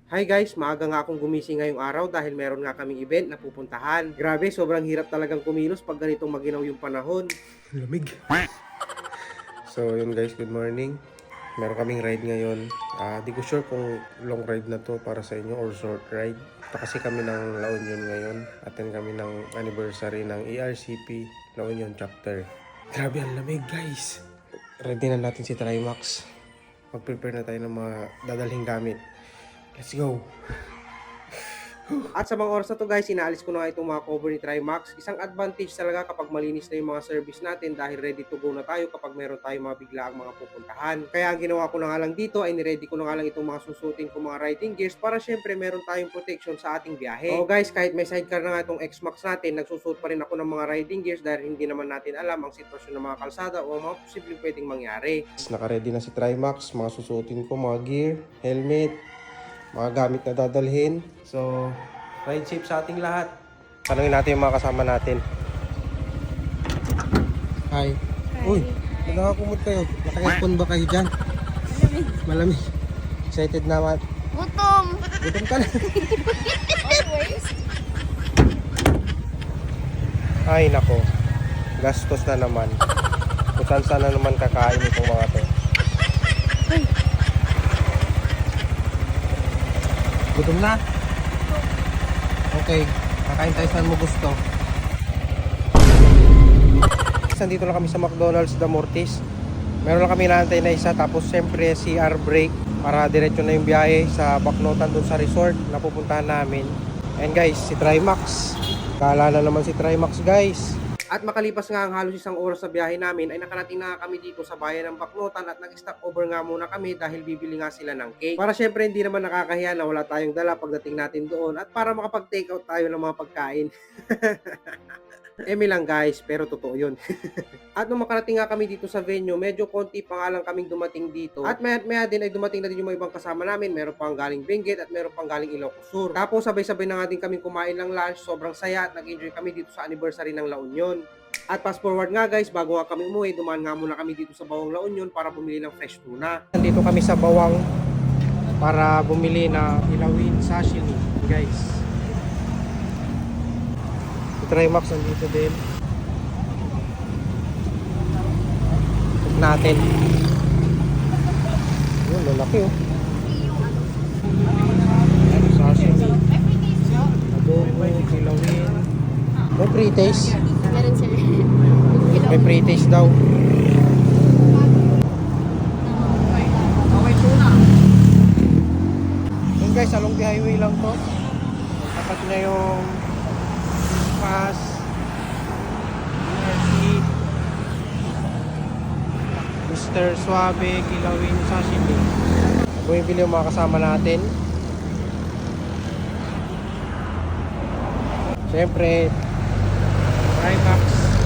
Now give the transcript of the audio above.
Hi guys, maaga nga akong gumising ngayong araw dahil meron nga kaming event na pupuntahan. Grabe, sobrang hirap talagang kumilos pag ganitong maginaw yung panahon. Lamig. So yun guys, good morning. Meron kaming ride ngayon. Di ko sure kung long ride na to para sa inyo or short ride. Ito kasi kami ng La Union ngayon. Attend kami ng anniversary ng ERCP La Union chapter. Grabe, ang lamig guys. Ready na natin si Trimax. Mag-prepare na tayo ng mga dadalhin gamit. Let's go! At sa mga oras na to guys, inaalis ko na nga itong mga cover ni Trimax. Isang advantage talaga kapag malinis na yung mga service natin dahil ready to go na tayo kapag meron tayong mga biglaang mga pupuntahan. Kaya ang ginawa ko na nga lang dito ay niready ko na nga lang itong mga susutin ko mga riding gears para syempre meron tayong protection sa ating biyahe. O guys, kahit may sidecar na nga itong X-Max natin, nagsusuot pa rin ako ng mga riding gears dahil hindi naman natin alam ang sitwasyon ng mga kalsada o mga posibleng pwedeng mangyari. Naka-ready na si Trimax, mga susutin ko, mga gear, helmet, mga gamit na dadalhin. So, ride safe sa ating lahat. Tanungin natin yung mga kasama natin. Hi. Uy, nakakumot kayo. Naka-headphone ba kayo dyan? Malamig. Excited naman. Gutom! Gutom ka na. Always? Ay, nako. Gastos na naman. Kung saan na naman kakain itong mga to. Gutom na? Okay, kakain tayo saan mo gusto. Nandito lang kami sa McDonald's Damortis. Meron lang kami naantay na isa, tapos siyempre CR break para diretso na yung biyahe sa Bacnotan dun sa resort na pupuntahan namin. And guys, si Trimax. Kaalala naman si Trimax guys. At makalipas nga ang halos isang oras sa biyahe namin ay nakarating na kami dito sa bayan ng Bacnotan at nag-stop over nga muna kami dahil bibili nga sila ng cake. Para syempre hindi naman nakakahiya na wala tayong dala pagdating natin doon at para makapag-take out tayo ng mga pagkain. Eme lang guys, pero totoo yun. At nung makarating nga kami dito sa venue, medyo konti pa nga lang kaming dumating dito. At maya din ay dumating na din yung mga ibang kasama namin. Meron pang galing Benguet at meron pang galing Ilocos Sur. Tapos sabay-sabay na nga din kaming kumain ng lunch. Sobrang saya at nag-enjoy kami dito sa anniversary ng La Union. At fast forward nga guys, bago nga kami umuwi, dumaan nga muna kami dito sa Bawang La Union para bumili ng fresh tuna. Nandito kami sa Bawang para bumili na ilawin sashimi guys. Trimax nandito din. Check natin. Yun, lalaki oh. Sashimi. Adobo, kilawin. May pre-taste. Meron sir. May pre-taste daw. Yun guys, along the highway lang to. Tapat na yung Pass ERC Mr. Suave Kilawin Sashimi. Bumibili yung mga kasama natin. Siyempre Trimax